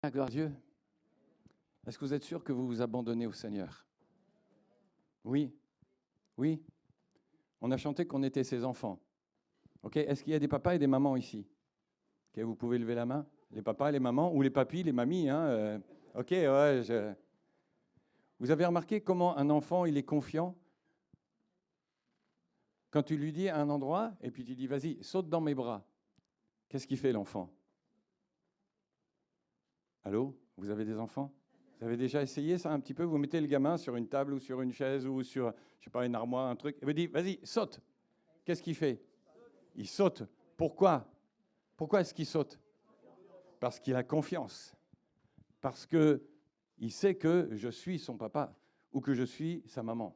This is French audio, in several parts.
La gloire à Dieu. Est-ce que vous êtes sûr que vous vous abandonnez au Seigneur? Oui, oui. On a chanté qu'on était ses enfants. Ok. Est-ce qu'il y a des papas et des mamans ici? Ok, vous pouvez lever la main. Les papas, les mamans, ou les papis, les mamies. Ok, ouais. Vous avez remarqué comment un enfant, il est confiant quand tu lui dis à un endroit et puis tu dis, vas-y, saute dans mes bras. Qu'est-ce qu'il fait l'enfant? Allô? Vous avez des enfants? Vous avez déjà essayé ça un petit peu? Vous mettez le gamin sur une table ou sur une chaise ou sur, je sais pas, une armoire, un truc, et vous dites, vas-y, saute. Qu'est-ce qu'il fait? Il saute. Pourquoi? Pourquoi est-ce qu'il saute? Parce qu'il a confiance. Parce qu'il sait que je suis son papa ou que je suis sa maman.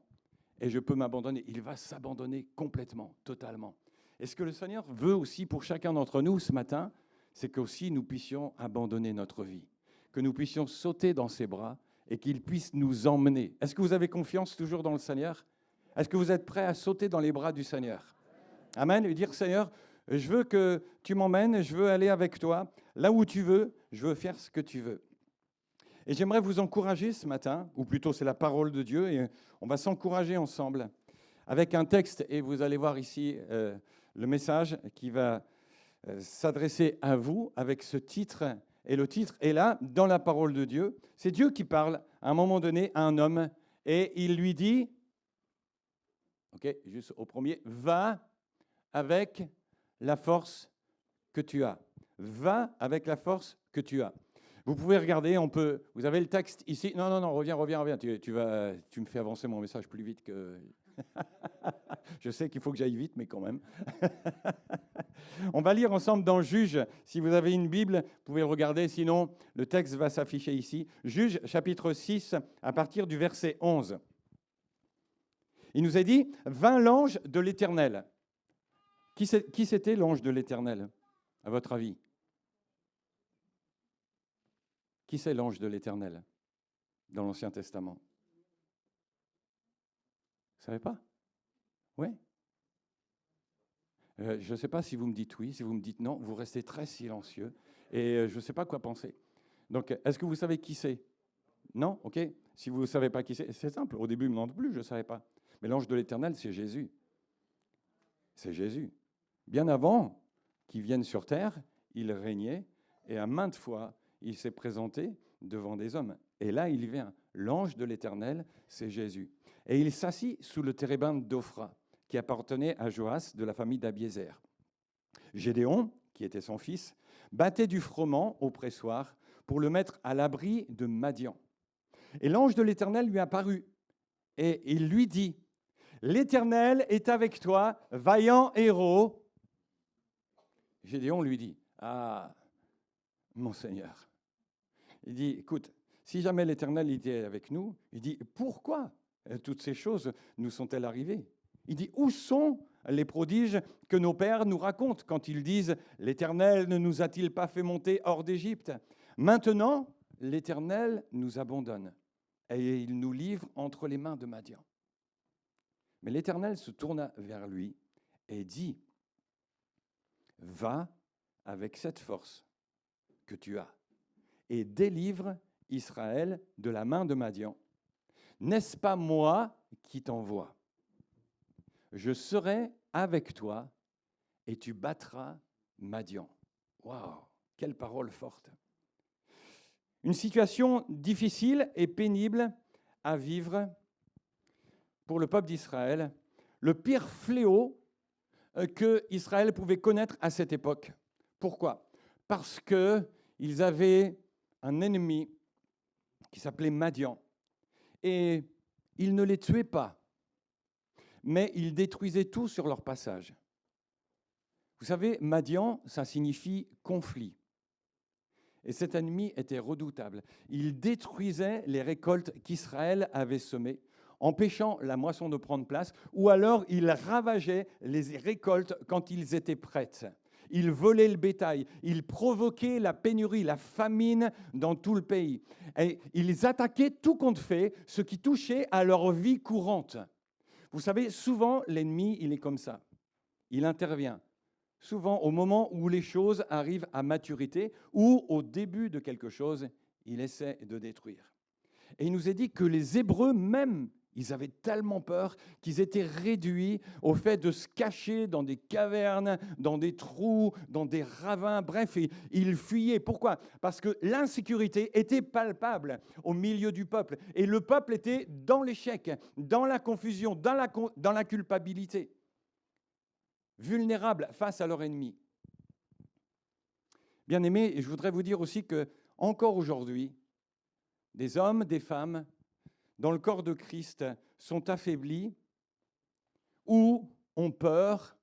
Et je peux m'abandonner. Il va s'abandonner complètement, totalement. Et ce que le Seigneur veut aussi pour chacun d'entre nous ce matin, c'est qu'aussi nous puissions abandonner notre vie, que nous puissions sauter dans ses bras et qu'il puisse nous emmener. Est-ce que vous avez confiance toujours dans le Seigneur? Est-ce que vous êtes prêts à sauter dans les bras du Seigneur? Amen. Et dire, Seigneur, je veux que tu m'emmènes, je veux aller avec toi, là où tu veux, je veux faire ce que tu veux. Et j'aimerais vous encourager ce matin, ou plutôt c'est la parole de Dieu, et on va s'encourager ensemble avec un texte, et vous allez voir ici le message qui va s'adresser à vous avec ce titre. Et le titre est là, dans la parole de Dieu. C'est Dieu qui parle à un moment donné à un homme, et il lui dit, ok, juste au premier, va avec la force que tu as. Va avec la force que tu as. Vous pouvez regarder, vous avez le texte ici. Non, reviens. Tu me fais avancer mon message plus vite que... Je sais qu'il faut que j'aille vite, mais quand même. On va lire ensemble dans Juge. Si vous avez une Bible, vous pouvez le regarder, sinon le texte va s'afficher ici. Juge, chapitre 6, à partir du verset 11. Il nous est dit, vint l'ange de l'Éternel. Qui c'était l'ange de l'Éternel, à votre avis? Qui c'est l'ange de l'Éternel dans l'Ancien Testament? Vous ne savez pas? Oui. Je ne sais pas si vous me dites oui, si vous me dites non, vous restez très silencieux et je ne sais pas quoi penser. Donc, est-ce que vous savez qui c'est? Non? Ok. Si vous ne savez pas qui c'est simple. Au début, non plus, je ne savais pas. Mais l'ange de l'Éternel, c'est Jésus. C'est Jésus. Bien avant qu'il vienne sur terre, il régnait et à maintes fois, il s'est présenté devant des hommes. Et là, il vient. L'ange de l'Éternel, c'est Jésus. Et il s'assit sous le térébinthe d'Ophra, qui appartenait à Joas de la famille d'Abiézer. Gédéon, qui était son fils, battait du froment au pressoir pour le mettre à l'abri de Madian. Et l'ange de l'Éternel lui apparut et il lui dit, « L'Éternel est avec toi, vaillant héros. » Gédéon lui dit, « Ah, mon Seigneur. » Il dit, « Écoute, si jamais l'Éternel était avec nous, il dit, pourquoi toutes ces choses nous sont-elles arrivées? Il dit, où sont les prodiges que nos pères nous racontent quand ils disent, l'Éternel ne nous a-t-il pas fait monter hors d'Égypte? Maintenant, l'Éternel nous abandonne et il nous livre entre les mains de Madian. Mais l'Éternel se tourna vers lui et dit, va avec cette force que tu as et délivre Israël de la main de Madian. N'est-ce pas moi qui t'envoie? Je serai avec toi et tu battras Madian. Waouh, quelle parole forte! Une situation difficile et pénible à vivre pour le peuple d'Israël. Le pire fléau que Israël pouvait connaître à cette époque. Pourquoi? Parce qu'ils avaient un ennemi qui s'appelait Madian. Et il ne les tuait pas, mais il détruisait tout sur leur passage. Vous savez, Madian, ça signifie conflit. Et cet ennemi était redoutable. Il détruisait les récoltes qu'Israël avait semées, empêchant la moisson de prendre place, ou alors il ravageait les récoltes quand ils étaient prêtes. Il volait le bétail, il provoquait la pénurie, la famine dans tout le pays. Et ils attaquaient tout compte fait ce qui touchait à leur vie courante. Vous savez, souvent, l'ennemi, il est comme ça. Il intervient souvent au moment où les choses arrivent à maturité ou au début de quelque chose, il essaie de détruire. Et il nous est dit que les Hébreux même, ils avaient tellement peur qu'ils étaient réduits au fait de se cacher dans des cavernes, dans des trous, dans des ravins. Bref, ils fuyaient. Pourquoi? Parce que l'insécurité était palpable au milieu du peuple. Et le peuple était dans l'échec, dans la confusion, dans la culpabilité, vulnérable face à leur ennemi. Bien-aimés, je voudrais vous dire aussi que, encore aujourd'hui, des hommes, des femmes, dans le corps de Christ, sont affaiblis ou ont peur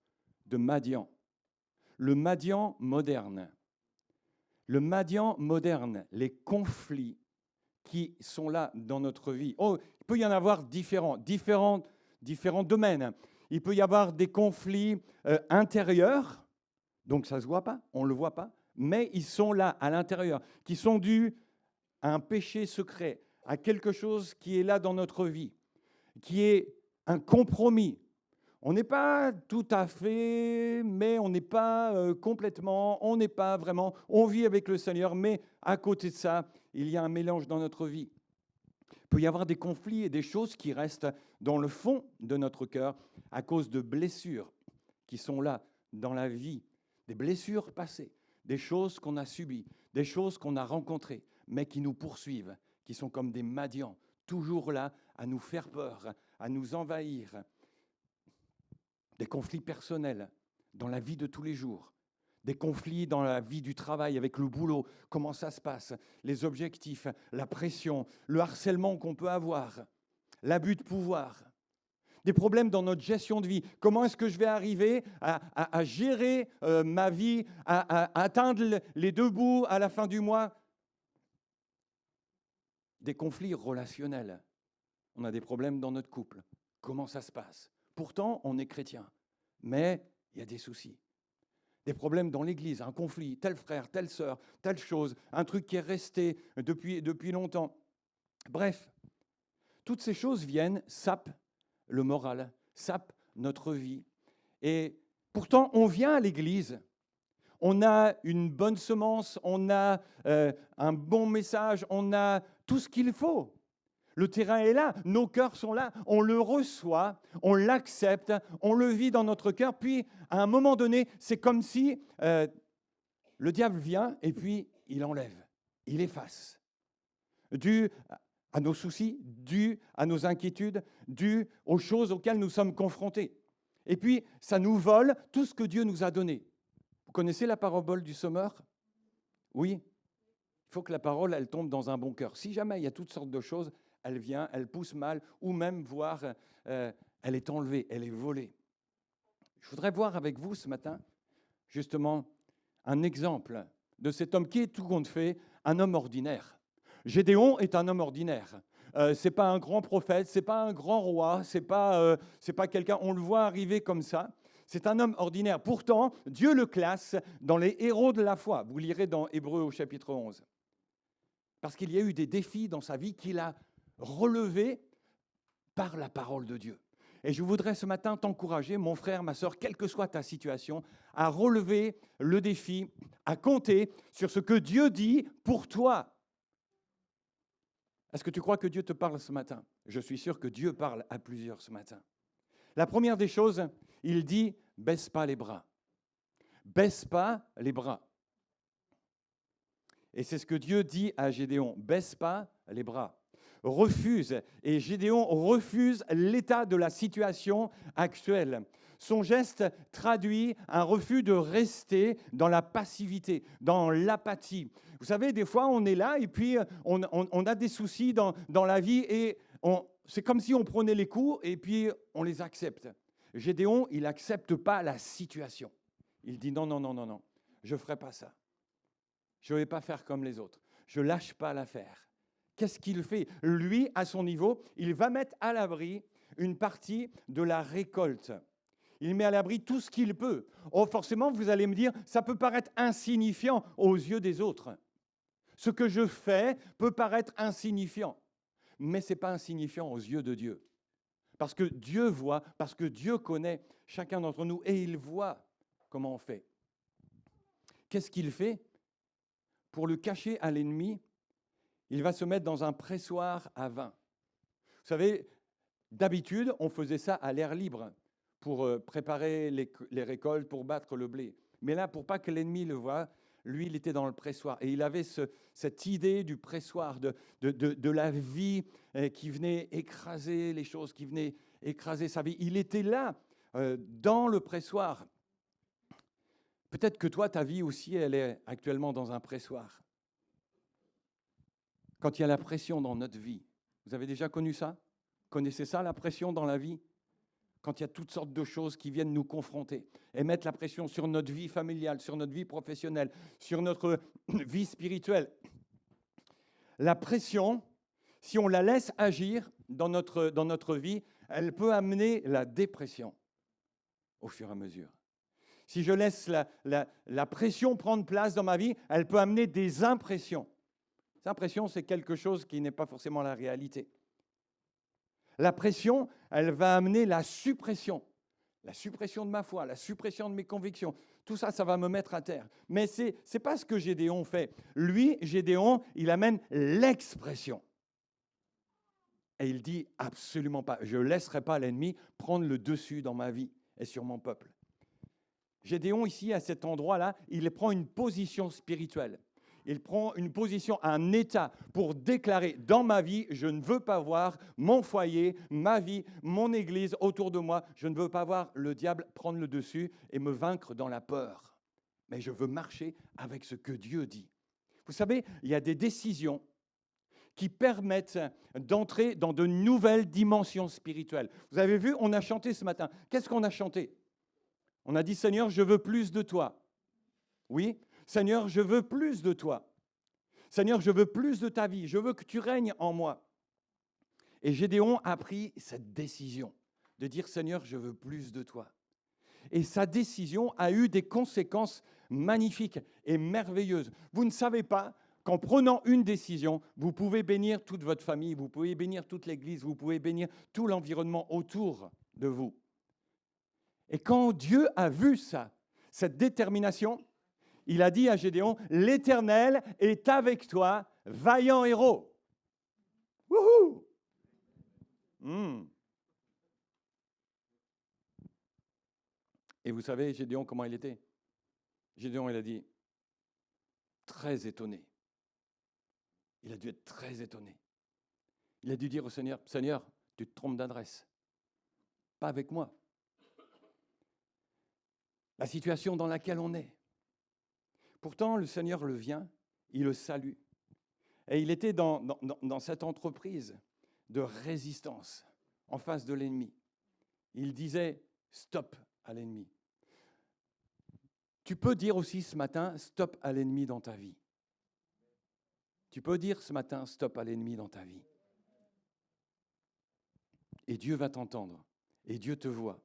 de Madian. Le Madian moderne. Le Madian moderne, les conflits qui sont là dans notre vie. Oh, il peut y en avoir différents domaines. Il peut y avoir des conflits intérieurs, donc ça ne se voit pas, on ne le voit pas, mais ils sont là à l'intérieur, qui sont dus à un péché secret, à quelque chose qui est là dans notre vie, qui est un compromis. On n'est pas tout à fait, mais on n'est pas complètement, on n'est pas vraiment, on vit avec le Seigneur, mais à côté de ça, il y a un mélange dans notre vie. Il peut y avoir des conflits et des choses qui restent dans le fond de notre cœur à cause de blessures qui sont là dans la vie, des blessures passées, des choses qu'on a subies, des choses qu'on a rencontrées, mais qui nous poursuivent, qui sont comme des Madians, toujours là à nous faire peur, à nous envahir. Des conflits personnels dans la vie de tous les jours, des conflits dans la vie du travail avec le boulot, comment ça se passe, les objectifs, la pression, le harcèlement qu'on peut avoir, l'abus de pouvoir, des problèmes dans notre gestion de vie. Comment est-ce que je vais arriver à gérer ma vie, à atteindre les deux bouts à la fin du mois? Des conflits relationnels. On a des problèmes dans notre couple. Comment ça se passe? Pourtant, on est chrétien, mais il y a des soucis. Des problèmes dans l'Église, un conflit, tel frère, telle sœur, telle chose, un truc qui est resté depuis longtemps. Bref, toutes ces choses viennent, sapent le moral, sapent notre vie. Et pourtant, on vient à l'Église, on a une bonne semence, on a un bon message, on a tout ce qu'il faut. Le terrain est là, nos cœurs sont là, on le reçoit, on l'accepte, on le vit dans notre cœur, puis à un moment donné, c'est comme si le diable vient et puis il enlève, il efface. Dû à nos soucis, dû à nos inquiétudes, dû aux choses auxquelles nous sommes confrontés. Et puis, ça nous vole tout ce que Dieu nous a donné. Vous connaissez la parabole du semeur? Oui. Il faut que la parole, elle tombe dans un bon cœur. Si jamais il y a toutes sortes de choses, elle vient, elle pousse mal, ou même voire elle est enlevée, elle est volée. Je voudrais voir avec vous ce matin, justement, un exemple de cet homme qui est tout compte fait, un homme ordinaire. Gédéon est un homme ordinaire. Ce n'est pas un grand prophète, ce n'est pas un grand roi, ce n'est pas quelqu'un, on le voit arriver comme ça. C'est un homme ordinaire. Pourtant, Dieu le classe dans les héros de la foi. Vous lirez dans Hébreux au chapitre 11. Parce qu'il y a eu des défis dans sa vie qu'il a relevés par la parole de Dieu. Et je voudrais ce matin t'encourager, mon frère, ma sœur, quelle que soit ta situation, à relever le défi, à compter sur ce que Dieu dit pour toi. Est-ce que tu crois que Dieu te parle ce matin? Je suis sûr que Dieu parle à plusieurs ce matin. La première des choses, il dit, baisse pas les bras. Baisse pas les bras. Et c'est ce que Dieu dit à Gédéon, baisse pas les bras. Refuse. Et Gédéon refuse l'état de la situation actuelle. Son geste traduit un refus de rester dans la passivité, dans l'apathie. Vous savez, des fois, on est là et puis on a des soucis dans la vie et c'est comme si on prenait les coups et puis on les accepte. Gédéon, il n'accepte pas la situation. Il dit non, non, non, non, non, je ne ferai pas ça. Je ne vais pas faire comme les autres. Je ne lâche pas l'affaire. Qu'est-ce qu'il fait? Lui, à son niveau, il va mettre à l'abri une partie de la récolte. Il met à l'abri tout ce qu'il peut. Oh, forcément, vous allez me dire, ça peut paraître insignifiant aux yeux des autres. Ce que je fais peut paraître insignifiant, mais ce n'est pas insignifiant aux yeux de Dieu. Parce que Dieu voit, parce que Dieu connaît chacun d'entre nous et il voit comment on fait. qu'est-ce qu'il fait? Pour le cacher à l'ennemi, il va se mettre dans un pressoir à vin. Vous savez, d'habitude, on faisait ça à l'air libre pour préparer les récoltes, pour battre le blé. Mais là, pour pas que l'ennemi le voie, lui, il était dans le pressoir. Et il avait cette idée du pressoir, de la vie qui venait écraser les choses, qui venait écraser sa vie. Il était là, dans le pressoir. Peut-être que toi, ta vie aussi, elle est actuellement dans un pressoir. Quand il y a la pression dans notre vie, vous avez déjà connu ça? Connaissez ça, la pression dans la vie? Quand il y a toutes sortes de choses qui viennent nous confronter et mettre la pression sur notre vie familiale, sur notre vie professionnelle, sur notre vie spirituelle. La pression, si on la laisse agir dans notre vie, elle peut amener la dépression au fur et à mesure. Si je laisse la pression prendre place dans ma vie, elle peut amener des impressions. Ces impressions, c'est quelque chose qui n'est pas forcément la réalité. La pression, elle va amener la suppression de ma foi, la suppression de mes convictions. Tout ça, ça va me mettre à terre. Mais ce n'est pas ce que Gédéon fait. Lui, Gédéon, il amène l'expression. Et il dit absolument pas, je ne laisserai pas l'ennemi prendre le dessus dans ma vie et sur mon peuple. Gédéon, ici, à cet endroit-là, il prend une position spirituelle. Il prend une position, un état pour déclarer dans ma vie, je ne veux pas voir mon foyer, ma vie, mon église autour de moi. Je ne veux pas voir le diable prendre le dessus et me vaincre dans la peur. Mais je veux marcher avec ce que Dieu dit. Vous savez, il y a des décisions qui permettent d'entrer dans de nouvelles dimensions spirituelles. Vous avez vu, on a chanté ce matin. Qu'est-ce qu'on a chanté? On a dit, Seigneur, je veux plus de toi. Oui, Seigneur, je veux plus de toi. Seigneur, je veux plus de ta vie. Je veux que tu règnes en moi. Et Gédéon a pris cette décision de dire, Seigneur, je veux plus de toi. Et sa décision a eu des conséquences magnifiques et merveilleuses. Vous ne savez pas qu'en prenant une décision, vous pouvez bénir toute votre famille, vous pouvez bénir toute l'Église, vous pouvez bénir tout l'environnement autour de vous. Et quand Dieu a vu ça, cette détermination, il a dit à Gédéon, l'Éternel est avec toi, vaillant héros. Wouhou! Et vous savez, Gédéon, comment il était? Gédéon, il a dit, très étonné. Il a dû être très étonné. Il a dû dire au Seigneur, Seigneur, tu te trompes d'adresse. Pas avec moi. La situation dans laquelle on est. Pourtant, le Seigneur le vient, il le salue. Et il était dans cette entreprise de résistance en face de l'ennemi. Il disait stop à l'ennemi. Tu peux dire aussi ce matin stop à l'ennemi dans ta vie. Tu peux dire ce matin stop à l'ennemi dans ta vie. Et Dieu va t'entendre. Et Dieu te voit.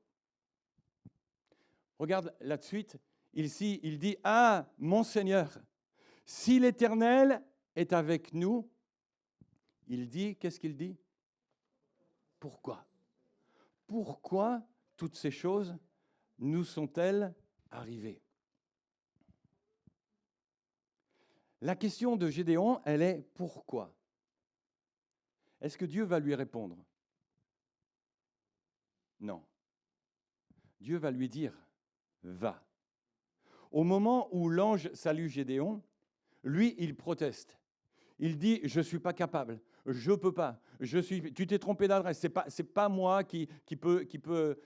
Regarde là de suite. Ici, il dit, ah, mon Seigneur, si l'Éternel est avec nous, il dit, qu'est-ce qu'il dit? Pourquoi? Pourquoi toutes ces choses nous sont-elles arrivées? La question de Gédéon, elle est pourquoi? Est-ce que Dieu va lui répondre? Non. Dieu va lui dire, va. Au moment où l'ange salue Gédéon, lui, il proteste. Il dit, je ne suis pas capable, je ne peux pas, tu t'es trompé d'adresse, ce n'est pas moi qui peut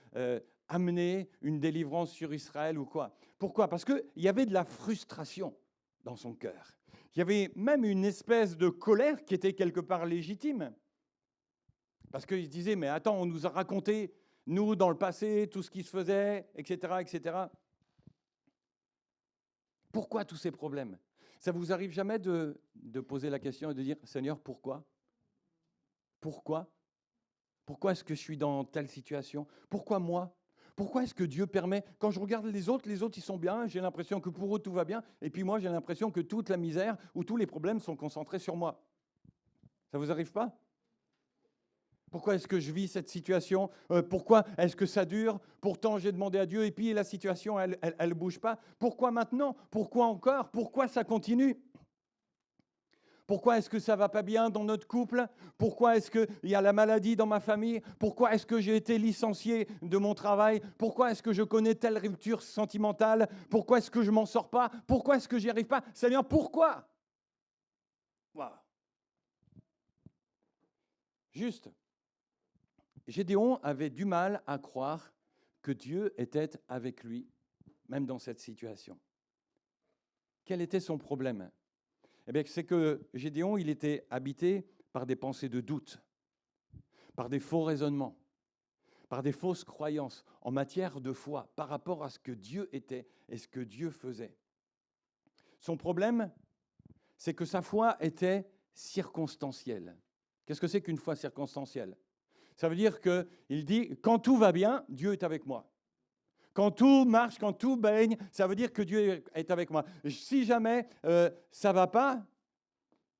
amener une délivrance sur Israël ou quoi. Pourquoi? Parce qu'il y avait de la frustration dans son cœur. Il y avait même une espèce de colère qui était quelque part légitime. Parce qu'il se disait, mais attends, on nous a raconté, nous, dans le passé, tout ce qui se faisait, etc., etc. Pourquoi tous ces problèmes? Ça ne vous arrive jamais de poser la question et de dire, Seigneur, pourquoi? Pourquoi? Pourquoi est-ce que je suis dans telle situation? Pourquoi moi? Pourquoi est-ce que Dieu permet? Quand je regarde les autres, ils sont bien, j'ai l'impression que pour eux, tout va bien, et puis moi, j'ai l'impression que toute la misère ou tous les problèmes sont concentrés sur moi. Ça ne vous arrive pas? Pourquoi est-ce que je vis cette situation? Pourquoi est-ce que ça dure? Pourtant, j'ai demandé à Dieu et puis la situation, elle ne bouge pas. Pourquoi maintenant? Pourquoi encore? Pourquoi ça continue? Pourquoi est-ce que ça ne va pas bien dans notre couple? Pourquoi est-ce qu'il y a la maladie dans ma famille? Pourquoi est-ce que j'ai été licencié de mon travail? Pourquoi est-ce que je connais telle rupture sentimentale? Pourquoi est-ce que je ne m'en sors pas? Pourquoi est-ce que j'y arrive pas? Seigneur, pourquoi? Wow. Juste. Gédéon avait du mal à croire que Dieu était avec lui, même dans cette situation. Quel était son problème? Eh bien, c'est que Gédéon, il était habité par des pensées de doute, par des faux raisonnements, par des fausses croyances en matière de foi par rapport à ce que Dieu était et ce que Dieu faisait. Son problème, c'est que sa foi était circonstancielle. Qu'est-ce que c'est qu'une foi circonstancielle? Ça veut dire qu'il dit, quand tout va bien, Dieu est avec moi. Quand tout marche, quand tout baigne, ça veut dire que Dieu est avec moi. Si jamais ça ne va pas,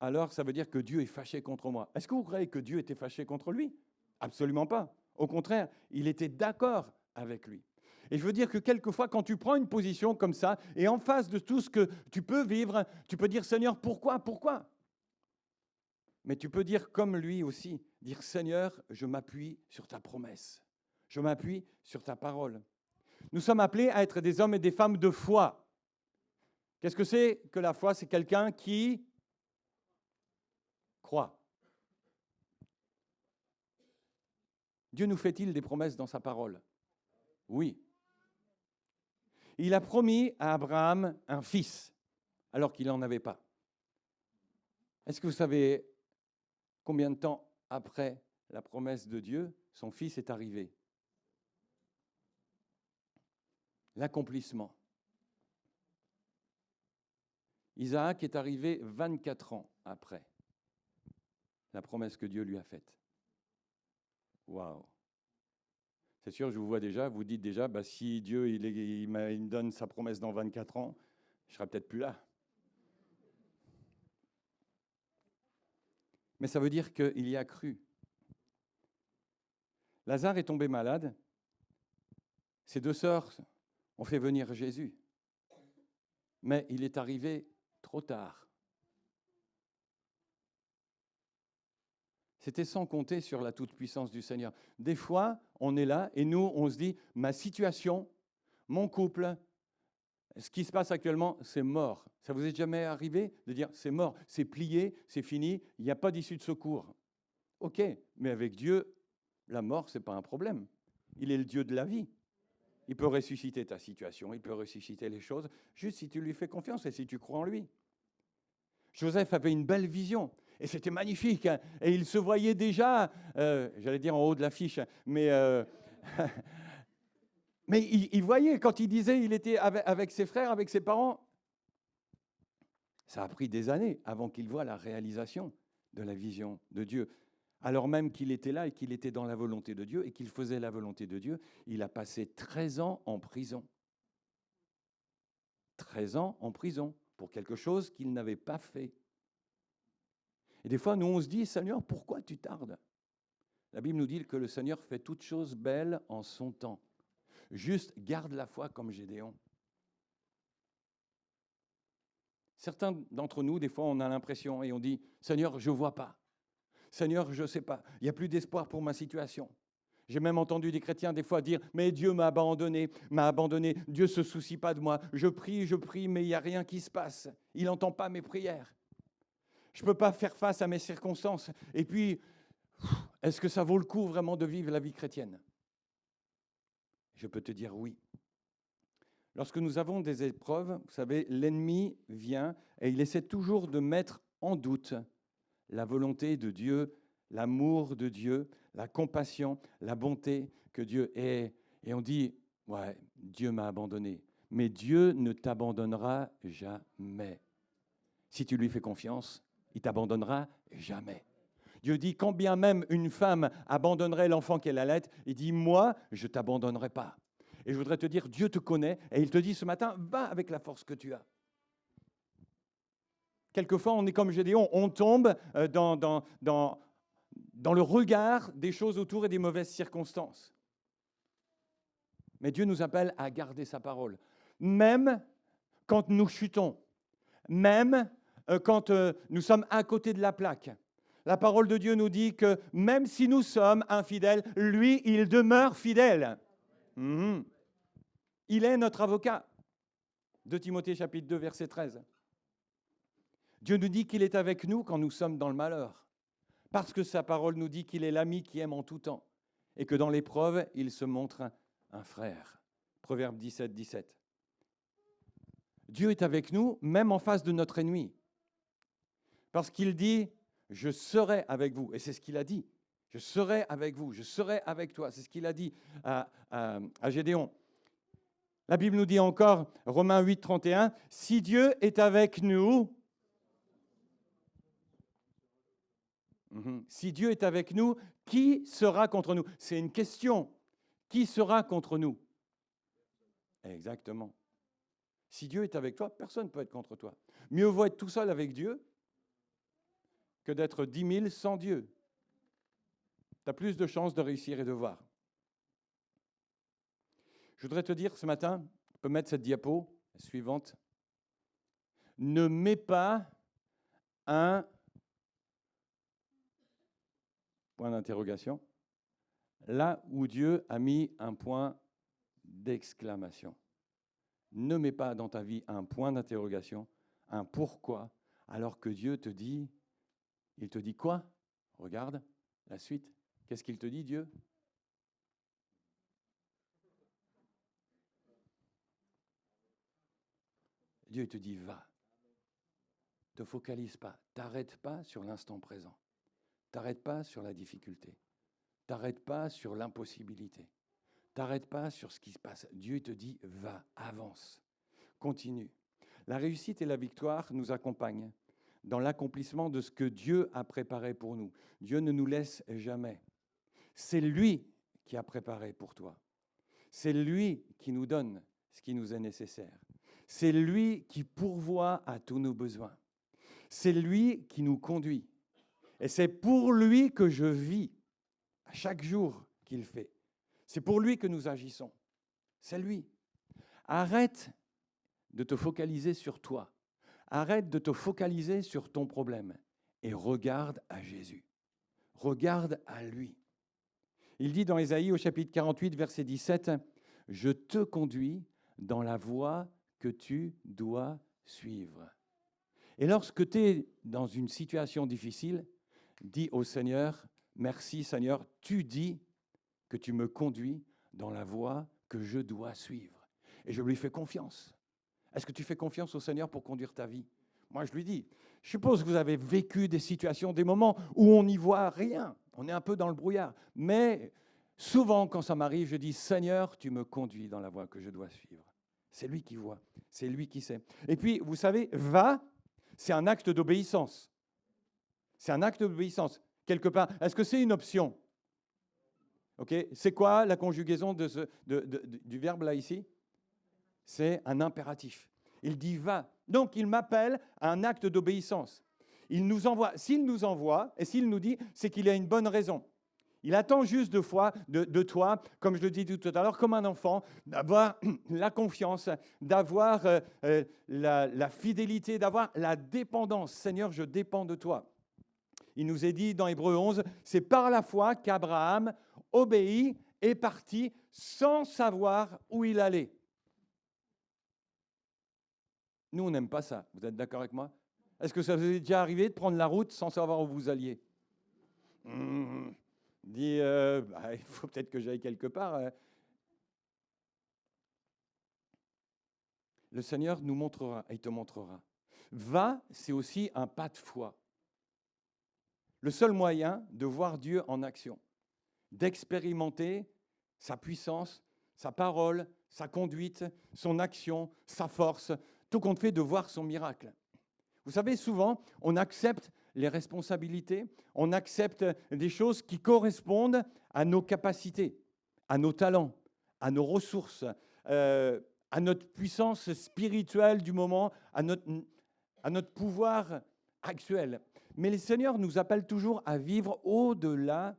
alors ça veut dire que Dieu est fâché contre moi. Est-ce que vous croyez que Dieu était fâché contre lui? Absolument pas. Au contraire, il était d'accord avec lui. Et je veux dire que quelquefois, quand tu prends une position comme ça, et en face de tout ce que tu peux vivre, tu peux dire, Seigneur, pourquoi? Mais tu peux dire comme lui aussi, dire, Seigneur, je m'appuie sur ta promesse. Je m'appuie sur ta parole. Nous sommes appelés à être des hommes et des femmes de foi. Qu'est-ce que c'est que la foi? C'est quelqu'un qui croit. Dieu nous fait-il des promesses dans sa parole? Oui. Il a promis à Abraham un fils, alors qu'il n'en avait pas. Est-ce que vous savez combien de temps après la promesse de Dieu, son fils est arrivé? L'accomplissement. Isaac est arrivé 24 ans après la promesse que Dieu lui a faite. Waouh! C'est sûr, je vous vois déjà, vous dites déjà, si Dieu il me donne sa promesse dans 24 ans, je ne serai peut-être plus là. Mais ça veut dire qu'il y a cru. Lazare est tombé malade. Ses deux sœurs ont fait venir Jésus. Mais il est arrivé trop tard. C'était sans compter sur la toute-puissance du Seigneur. Des fois, on est là et nous, on se dit, ma situation, mon couple, ce qui se passe actuellement, c'est mort. Ça vous est jamais arrivé de dire, c'est mort, c'est plié, c'est fini, il n'y a pas d'issue de secours. Ok, mais avec Dieu, la mort, ce n'est pas un problème. Il est le Dieu de la vie. Il peut ressusciter ta situation, il peut ressusciter les choses, juste si tu lui fais confiance et si tu crois en lui. Joseph avait une belle vision. Et c'était magnifique. Hein. Et il se voyait déjà, j'allais dire en haut de l'affiche, mais il voyait, quand il disait il était avec ses frères, avec ses parents, ça a pris des années avant qu'il voie la réalisation de la vision de Dieu. Alors même qu'il était là et qu'il était dans la volonté de Dieu et qu'il faisait la volonté de Dieu, il a passé 13 ans en prison. 13 ans en prison pour quelque chose qu'il n'avait pas fait. Et des fois, nous, on se dit, Seigneur, pourquoi tu tardes? La Bible nous dit que le Seigneur fait toutes choses belles en son temps. Juste garde la foi comme Gédéon. Certains d'entre nous, des fois, on a l'impression et on dit, Seigneur, je ne vois pas. Seigneur, je ne sais pas. Il n'y a plus d'espoir pour ma situation. J'ai même entendu des chrétiens des fois dire, mais Dieu m'a abandonné. Dieu ne se soucie pas de moi. Je prie, mais il n'y a rien qui se passe. Il n'entend pas mes prières. Je ne peux pas faire face à mes circonstances. Et puis, est-ce que ça vaut le coup vraiment de vivre la vie chrétienne? Je peux te dire oui. Lorsque nous avons des épreuves, vous savez, l'ennemi vient et il essaie toujours de mettre en doute la volonté de Dieu, l'amour de Dieu, la compassion, la bonté que Dieu est. Et on dit, ouais, Dieu m'a abandonné. Mais Dieu ne t'abandonnera jamais. Si tu lui fais confiance, il ne t'abandonnera jamais. Dieu dit, quand bien même une femme abandonnerait l'enfant qu'elle allait, il dit, moi, je ne t'abandonnerai pas. Et je voudrais te dire, Dieu te connaît, et il te dit ce matin, va avec la force que tu as. Quelquefois, on est comme Gédéon, on tombe dans dans le regard des choses autour et des mauvaises circonstances. Mais Dieu nous appelle à garder sa parole, même quand nous chutons, même quand nous sommes à côté de la plaque. La parole de Dieu nous dit que même si nous sommes infidèles, lui, il demeure fidèle. Il est notre avocat. 2 Timothée chapitre 2, verset 13. Dieu nous dit qu'il est avec nous quand nous sommes dans le malheur, parce que sa parole nous dit qu'il est l'ami qui aime en tout temps, et que dans l'épreuve, il se montre un frère. Proverbe 17, 17. Dieu est avec nous, même en face de notre ennemi, parce qu'il dit « Je serai avec vous », et c'est ce qu'il a dit. « Je serai avec vous, je serai avec toi », c'est ce qu'il a dit à Gédéon. La Bible nous dit encore, Romains 8, 31, « Si Dieu est avec nous, si Dieu est avec nous, qui sera contre nous ?» C'est une question. Qui sera contre nous? Exactement. Si Dieu est avec toi, personne ne peut être contre toi. Mieux vaut être tout seul avec Dieu que d'être 10 000 sans Dieu. Tu as plus de chances de réussir et de voir. Je voudrais te dire ce matin, tu peux mettre cette diapo suivante. Ne mets pas un point d'interrogation là où Dieu a mis un point d'exclamation. Ne mets pas dans ta vie un point d'interrogation, un pourquoi, alors que Dieu te dit, il te dit quoi? Regarde la suite. Qu'est-ce qu'il te dit, Dieu? Dieu te dit, va. Ne te focalise pas. T'arrête pas sur l'instant présent. T'arrête pas sur la difficulté. T'arrête pas sur l'impossibilité. T'arrête pas sur ce qui se passe. Dieu te dit, va, avance, continue. La réussite et la victoire nous accompagnent dans l'accomplissement de ce que Dieu a préparé pour nous. Dieu ne nous laisse jamais. C'est lui qui a préparé pour toi. C'est lui qui nous donne ce qui nous est nécessaire. C'est lui qui pourvoit à tous nos besoins. C'est lui qui nous conduit. Et c'est pour lui que je vis à chaque jour qu'il fait. C'est pour lui que nous agissons. C'est lui. Arrête de te focaliser sur toi. Arrête de te focaliser sur ton problème et regarde à Jésus. Regarde à lui. Il dit dans Ésaïe au chapitre 48, verset 17, « Je te conduis dans la voie que tu dois suivre. » Et lorsque tu es dans une situation difficile, dis au Seigneur, « Merci Seigneur, tu dis que tu me conduis dans la voie que je dois suivre. » Et je lui fais confiance. Est-ce que tu fais confiance au Seigneur pour conduire ta vie? Moi, je lui dis, je suppose que vous avez vécu des situations, des moments où on n'y voit rien. On est un peu dans le brouillard. Mais souvent, quand ça m'arrive, je dis, Seigneur, tu me conduis dans la voie que je dois suivre. C'est lui qui voit, c'est lui qui sait. Et puis, vous savez, va, c'est un acte d'obéissance. C'est un acte d'obéissance, quelque part. Est-ce que c'est une option? Okay. C'est quoi la conjugaison du verbe là ici? C'est un impératif. Il dit va. Donc il m'appelle à un acte d'obéissance. Il nous envoie. S'il nous envoie et s'il nous dit, c'est qu'il a une bonne raison. Il attend juste de toi, comme je le dis tout à l'heure, comme un enfant, d'avoir la confiance, d'avoir la fidélité, d'avoir la dépendance. Seigneur, je dépends de toi. Il nous est dit dans Hébreux 11, c'est par la foi qu'Abraham obéit et partit sans savoir où il allait. Nous, on n'aime pas ça. Vous êtes d'accord avec moi? Est-ce que ça vous est déjà arrivé de prendre la route sans savoir où vous alliez? Dit, il faut peut-être que j'aille quelque part. Le Seigneur nous montrera et te montrera. Va, c'est aussi un pas de foi. Le seul moyen de voir Dieu en action, d'expérimenter sa puissance, sa parole, sa conduite, son action, sa force, tout compte fait de voir son miracle. Vous savez, souvent, on accepte les responsabilités, on accepte des choses qui correspondent à nos capacités, à nos talents, à nos ressources, à notre puissance spirituelle du moment, à notre pouvoir actuel. Mais le Seigneur nous appelle toujours à vivre au-delà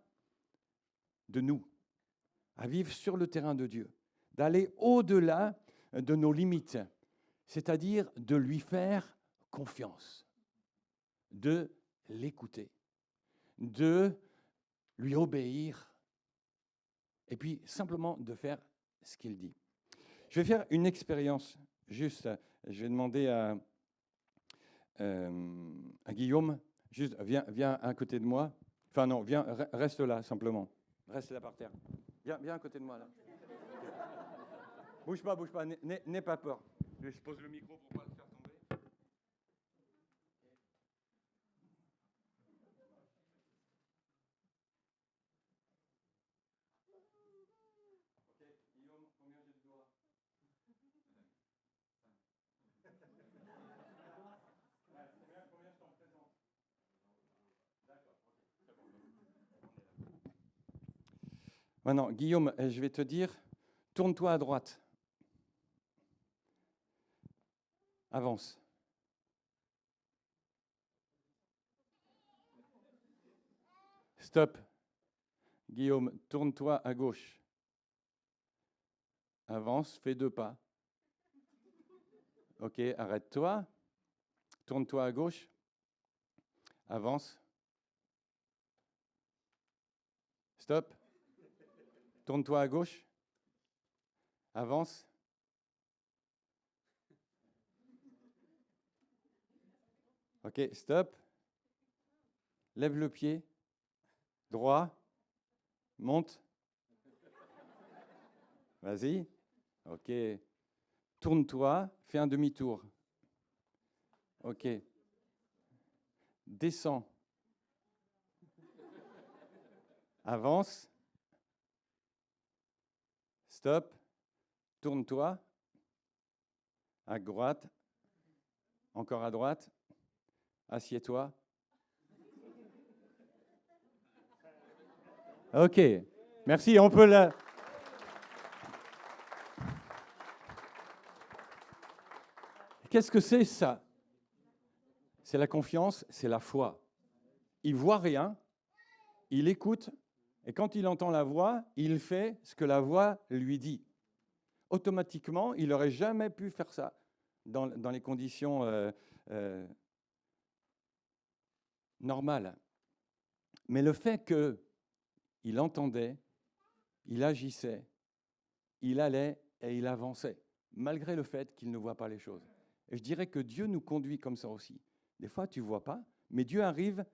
de nous, à vivre sur le terrain de Dieu, d'aller au-delà de nos limites, c'est-à-dire de lui faire confiance, de l'écouter, de lui obéir, et puis simplement de faire ce qu'il dit. Je vais faire une expérience, juste, je vais demander à Guillaume, juste, viens à côté de moi. Enfin non, viens, reste là simplement. Reste là par terre. Viens à côté de moi là. Bouge pas, n'aie pas peur. Je pose le micro pour pas le faire tomber. Ok, Guillaume, combien j'ai de doigts? Combien je t'en présente? D'accord, ok, c'est bon. Maintenant, Guillaume, je vais te dire, tourne-toi à droite. Avance. Stop. Guillaume, tourne-toi à gauche. Avance, fais 2 pas. Ok, arrête-toi. Tourne-toi à gauche. Avance. Stop. Tourne-toi à gauche. Avance. Ok, stop. Lève le pied. Droit. Monte. Vas-y. Ok. Tourne-toi. Fais un demi-tour. Ok. Descends. Avance. Stop. Tourne-toi. À droite. Encore à droite. Assieds-toi. Ok. Merci. On peut la... Qu'est-ce que c'est ça? C'est la confiance, c'est la foi. Il voit rien, il écoute, et quand il entend la voix, il fait ce que la voix lui dit. Automatiquement, il n'aurait jamais pu faire ça dans les conditions normales. Mais le fait qu'il entendait, il agissait, il allait et il avançait, malgré le fait qu'il ne voit pas les choses. Et je dirais que Dieu nous conduit comme ça aussi. Des fois, tu ne vois pas, mais Dieu arrive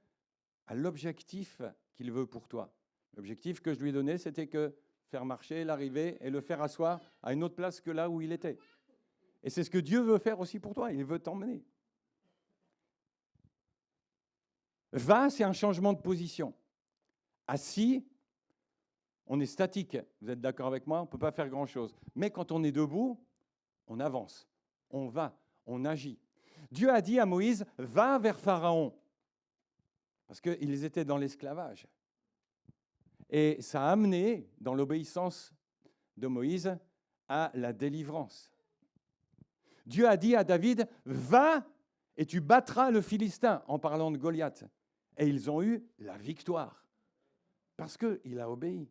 à l'objectif qu'il veut pour toi. L'objectif que je lui ai donné, c'était que faire marcher, l'arriver et le faire asseoir à une autre place que là où il était. Et c'est ce que Dieu veut faire aussi pour toi. Il veut t'emmener. Va, c'est un changement de position. Assis, on est statique. Vous êtes d'accord avec moi? On ne peut pas faire grand-chose. Mais quand on est debout, on avance, on va, on agit. Dieu a dit à Moïse, va vers Pharaon. Parce qu'ils étaient dans l'esclavage. Et ça a amené, dans l'obéissance de Moïse, à la délivrance. Dieu a dit à David, va et tu battras le Philistin, en parlant de Goliath. Et ils ont eu la victoire, parce qu'il a obéi.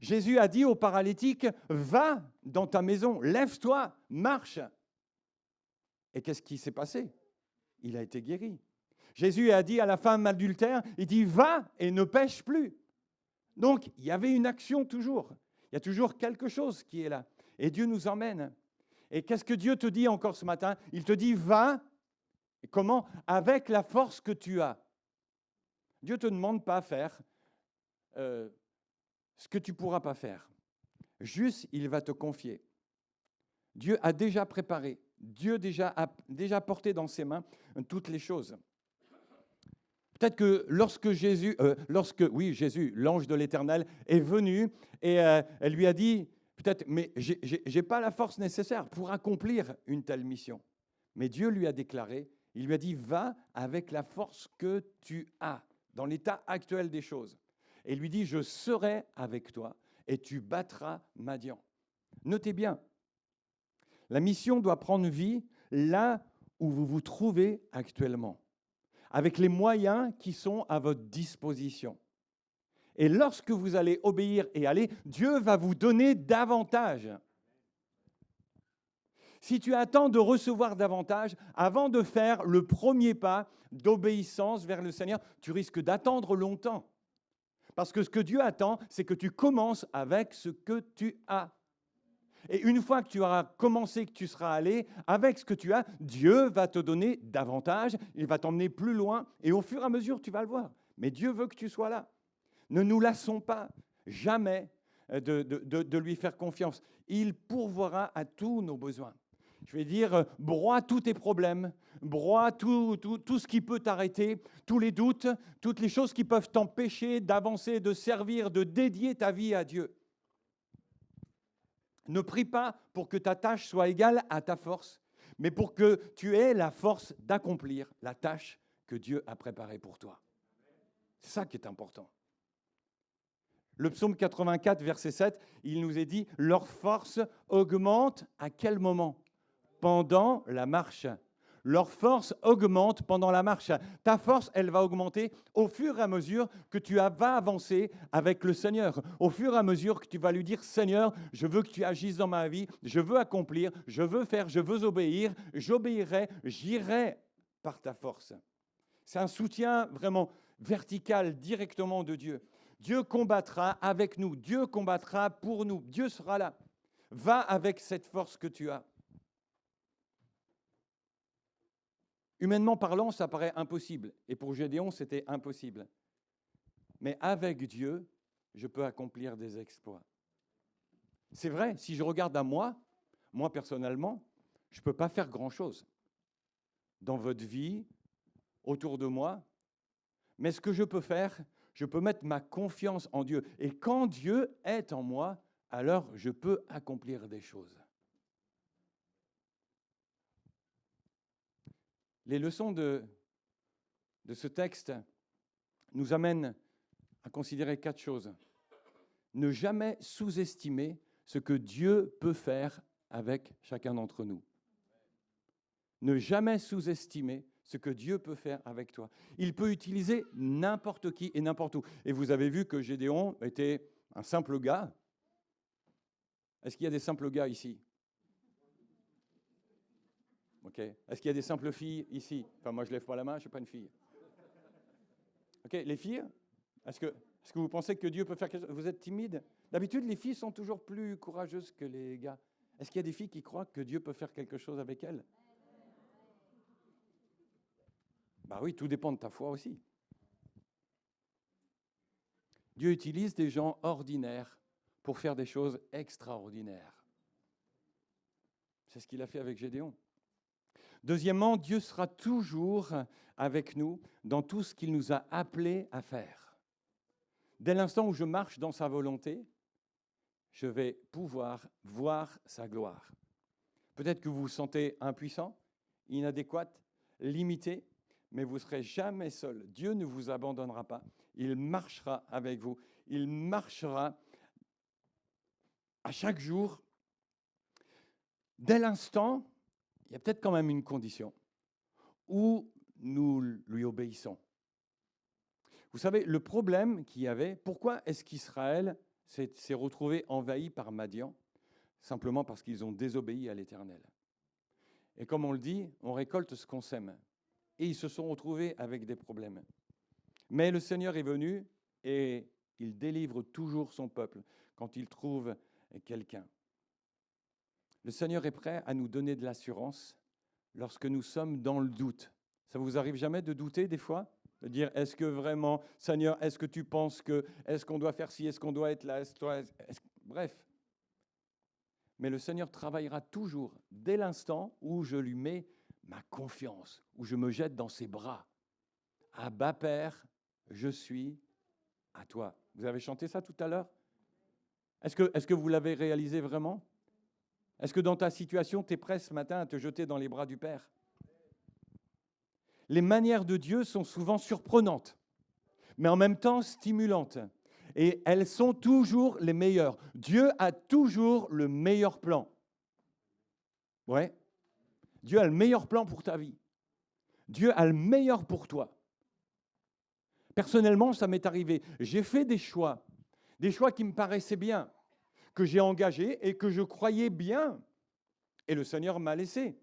Jésus a dit au paralytique, va dans ta maison, lève-toi, marche. Et qu'est-ce qui s'est passé? Il a été guéri. Jésus a dit à la femme adultère, il dit, va et ne pêche plus. Donc, il y avait une action toujours. Il y a toujours quelque chose qui est là. Et Dieu nous emmène. Et qu'est-ce que Dieu te dit encore ce matin? Il te dit, va. Et comment? Avec la force que tu as. Dieu ne te demande pas à faire ce que tu ne pourras pas faire. Juste, il va te confier. Dieu a déjà préparé. Dieu a déjà porté dans ses mains toutes les choses. Peut-être que lorsque Jésus, l'ange de l'Éternel est venu et elle lui a dit, peut-être, mais je n'ai pas la force nécessaire pour accomplir une telle mission. Mais Dieu lui a déclaré, il lui a dit, va avec la force que tu as, dans l'état actuel des choses. Et il lui dit, je serai avec toi et tu battras Madian. Notez bien, la mission doit prendre vie là où vous vous trouvez actuellement. avec les moyens qui sont à votre disposition. Et lorsque vous allez obéir et aller, Dieu va vous donner davantage. Si tu attends de recevoir davantage, avant de faire le premier pas d'obéissance vers le Seigneur, tu risques d'attendre longtemps. Parce que ce que Dieu attend, c'est que tu commences avec ce que tu as. Et une fois que tu auras commencé, que tu seras allé avec ce que tu as, Dieu va te donner davantage, il va t'emmener plus loin, et au fur et à mesure, tu vas le voir. Mais Dieu veut que tu sois là. Ne nous lassons pas jamais de lui faire confiance. Il pourvoira à tous nos besoins. Je vais dire, broie tous tes problèmes, broie tout ce qui peut t'arrêter, tous les doutes, toutes les choses qui peuvent t'empêcher d'avancer, de servir, de dédier ta vie à Dieu. Ne prie pas pour que ta tâche soit égale à ta force, mais pour que tu aies la force d'accomplir la tâche que Dieu a préparée pour toi. C'est ça qui est important. Le psaume 84, verset 7, il nous est dit « Leur force augmente à quel moment ? Pendant la marche. Leur force augmente pendant la marche. Ta force, elle va augmenter au fur et à mesure que tu vas avancer avec le Seigneur. Au fur et à mesure que tu vas lui dire « Seigneur, je veux que tu agisses dans ma vie, je veux accomplir, je veux faire, je veux obéir, j'obéirai, j'irai par ta force. » C'est un soutien vraiment vertical, directement de Dieu. Dieu combattra avec nous, Dieu combattra pour nous, Dieu sera là. Va avec cette force que tu as. Humainement parlant, ça paraît impossible. Et pour Gédéon, c'était impossible. Mais avec Dieu, je peux accomplir des exploits. C'est vrai, si je regarde à moi personnellement, je ne peux pas faire grand-chose dans votre vie, autour de moi. Mais ce que je peux faire, je peux mettre ma confiance en Dieu. Et quand Dieu est en moi, alors je peux accomplir des choses. Les leçons de ce texte nous amènent à considérer 4 choses. Ne jamais sous-estimer ce que Dieu peut faire avec chacun d'entre nous. Ne jamais sous-estimer ce que Dieu peut faire avec toi. Il peut utiliser n'importe qui et n'importe où. Et vous avez vu que Gédéon était un simple gars. Est-ce qu'il y a des simples gars ici ? Ok. Est-ce qu'il y a des simples filles ici ? Enfin, moi, je ne lève pas la main, je ne suis pas une fille. Ok, les filles, est-ce que vous pensez que Dieu peut faire quelque chose ? Vous êtes timide ? D'habitude, les filles sont toujours plus courageuses que les gars. Est-ce qu'il y a des filles qui croient que Dieu peut faire quelque chose avec elles ? Bah oui, tout dépend de ta foi aussi. Dieu utilise des gens ordinaires pour faire des choses extraordinaires. C'est ce qu'il a fait avec Gédéon. Deuxièmement, Dieu sera toujours avec nous dans tout ce qu'il nous a appelés à faire. Dès l'instant où je marche dans sa volonté, je vais pouvoir voir sa gloire. Peut-être que vous vous sentez impuissant, inadéquat, limité, mais vous ne serez jamais seul. Dieu ne vous abandonnera pas. Il marchera avec vous. Il marchera à chaque jour. Dès l'instant, il y a peut-être quand même une condition où nous lui obéissons. Vous savez, le problème qu'il y avait, pourquoi est-ce qu'Israël s'est retrouvé envahi par Madian ? Simplement parce qu'ils ont désobéi à l'Éternel. Et comme on le dit, on récolte ce qu'on sème. Et ils se sont retrouvés avec des problèmes. Mais le Seigneur est venu et il délivre toujours son peuple quand il trouve quelqu'un. Le Seigneur est prêt à nous donner de l'assurance lorsque nous sommes dans le doute. Ça vous arrive jamais de douter des fois ? De dire, est-ce que vraiment, Seigneur, est-ce que tu penses que, est-ce qu'on doit faire ci, est-ce qu'on doit être là, bref. Mais le Seigneur travaillera toujours dès l'instant où je lui mets ma confiance, où je me jette dans ses bras. Abba Père, je suis à toi. Vous avez chanté ça tout à l'heure ? Est-ce que vous l'avez réalisé vraiment ? Est-ce que dans ta situation, tu es prêt ce matin à te jeter dans les bras du Père ? Les manières de Dieu sont souvent surprenantes, mais en même temps stimulantes. Et elles sont toujours les meilleures. Dieu a toujours le meilleur plan. Ouais. Dieu a le meilleur plan pour ta vie. Dieu a le meilleur pour toi. Personnellement, ça m'est arrivé. J'ai fait des choix qui me paraissaient bien, que j'ai engagés et que je croyais bien. Et le Seigneur m'a laissé.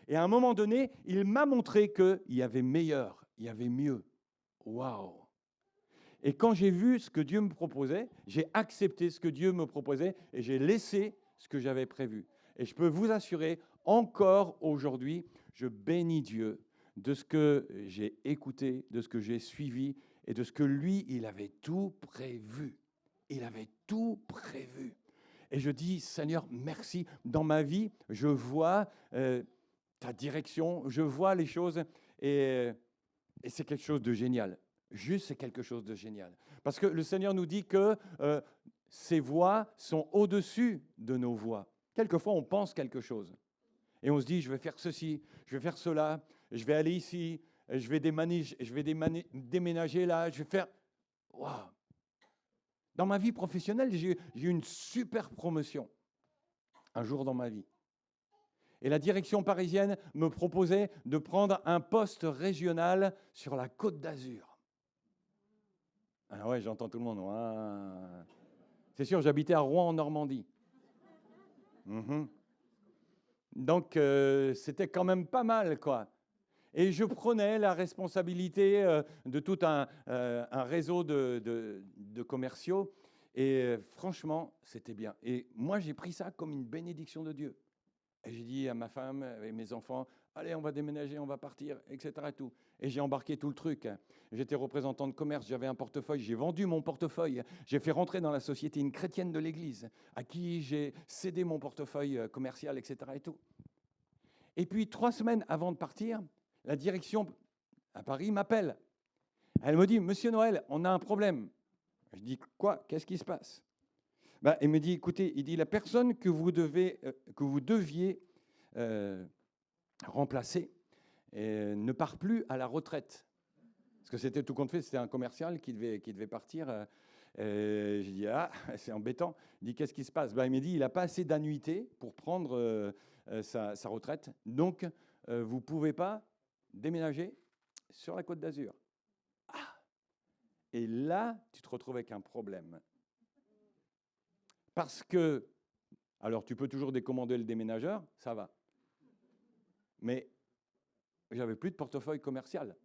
Et à un moment donné, il m'a montré qu'il y avait meilleur, il y avait mieux. Waouh! Et quand j'ai vu ce que Dieu me proposait, j'ai accepté ce que Dieu me proposait et j'ai laissé ce que j'avais prévu. Et je peux vous assurer, encore aujourd'hui, je bénis Dieu de ce que j'ai écouté, de ce que j'ai suivi et de ce que lui, il avait tout prévu. Il avait tout prévu. Et je dis, Seigneur, merci. Dans ma vie, je vois ta direction, je vois les choses et c'est quelque chose de génial. Juste, c'est quelque chose de génial. Parce que le Seigneur nous dit que ses voies sont au-dessus de nos voies. Quelquefois, on pense quelque chose. Et on se dit, je vais faire ceci, je vais faire cela, je vais aller ici, je vais déménager là, je vais faire... Waouh! Dans ma vie professionnelle, j'ai eu une super promotion un jour dans ma vie. Et la direction parisienne me proposait de prendre un poste régional sur la Côte d'Azur. Ah ouais, j'entends tout le monde. Ah. C'est sûr, j'habitais à Rouen en Normandie. Donc, c'était quand même pas mal, quoi. Et je prenais la responsabilité de tout un réseau de commerciaux. Et franchement, c'était bien. Et moi, j'ai pris ça comme une bénédiction de Dieu. Et j'ai dit à ma femme et mes enfants, allez, on va déménager, on va partir, etc. Et tout. Et j'ai embarqué tout le truc. J'étais représentant de commerce, j'avais un portefeuille, j'ai vendu mon portefeuille. J'ai fait rentrer dans la société une chrétienne de l'Église à qui j'ai cédé mon portefeuille commercial, etc. Et tout. Et puis, 3 semaines avant de partir, la direction à Paris m'appelle. Elle me dit, Monsieur Noël, on a un problème. Je dis, quoi? Qu'est-ce qui se passe? Il me dit, écoutez, il dit, la personne que vous deviez remplacer ne part plus à la retraite. Parce que c'était tout compte fait, c'était un commercial qui devait partir. J'ai dit, ah, c'est embêtant. Il dit, qu'est-ce qui se passe? Il me dit, il n'a pas assez d'annuités pour prendre sa retraite. Donc, vous ne pouvez pas déménager sur la Côte d'Azur. Ah! Et là, tu te retrouves avec un problème. Parce que, alors tu peux toujours décommander le déménageur, ça va. Mais j'avais plus de portefeuille commercial.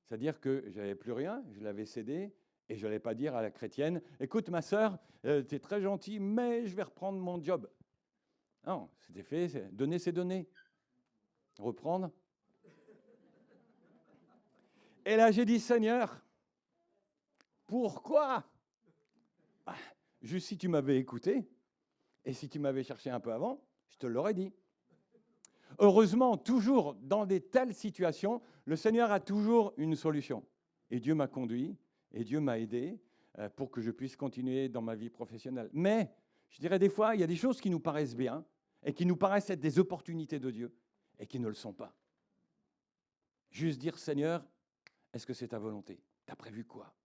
C'est-à-dire que je n'avais plus rien, je l'avais cédé, et je n'allais pas dire à la chrétienne, écoute ma sœur, tu es très gentille, mais je vais reprendre mon job. Non, c'était fait, donner c'est donner. Reprendre. Et là j'ai dit, Seigneur, pourquoi? Juste si tu m'avais écouté, et si tu m'avais cherché un peu avant, je te l'aurais dit. Heureusement, toujours dans des telles situations, le Seigneur a toujours une solution. Et Dieu m'a conduit, et Dieu m'a aidé pour que je puisse continuer dans ma vie professionnelle. Mais, je dirais des fois, il y a des choses qui nous paraissent bien, et qui nous paraissent être des opportunités de Dieu, et qui ne le sont pas. Juste dire, Seigneur, est-ce que c'est ta volonté? Tu as prévu quoi?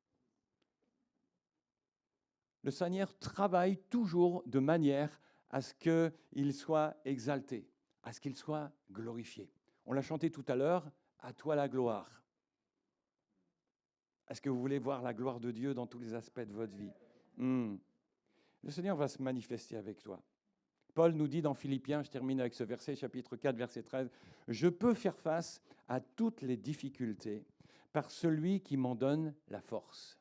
Le Seigneur travaille toujours de manière à ce qu'il soit exalté, à ce qu'il soit glorifié. On l'a chanté tout à l'heure, à toi la gloire. Est-ce que vous voulez voir la gloire de Dieu dans tous les aspects de votre vie? Le Seigneur va se manifester avec toi. Paul nous dit dans Philippiens, je termine avec ce verset, chapitre 4, verset 13, « Je peux faire face à toutes les difficultés par celui qui m'en donne la force. »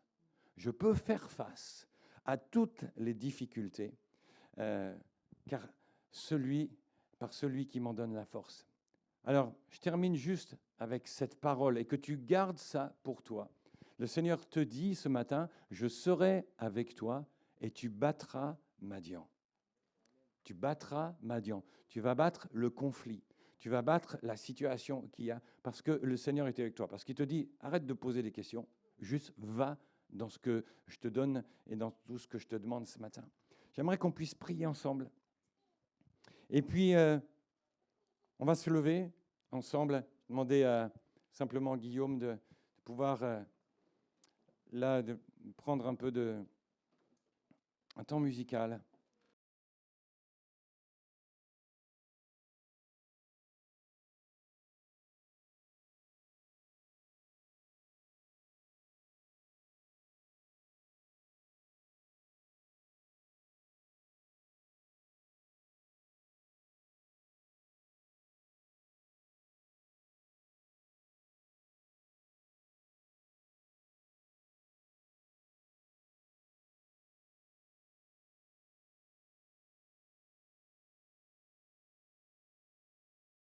Je peux faire face à toutes les difficultés par celui qui m'en donne la force. Alors, je termine juste avec cette parole et que tu gardes ça pour toi. Le Seigneur te dit ce matin, je serai avec toi et tu battras Madian. Tu battras Madian. Tu vas battre le conflit. Tu vas battre la situation qu'il y a parce que le Seigneur est avec toi. Parce qu'il te dit, arrête de poser des questions, juste va dans ce que je te donne et dans tout ce que je te demande ce matin. J'aimerais qu'on puisse prier ensemble. Et puis, on va se lever ensemble, demander simplement à Guillaume de pouvoir, là, de prendre un peu un temps musical.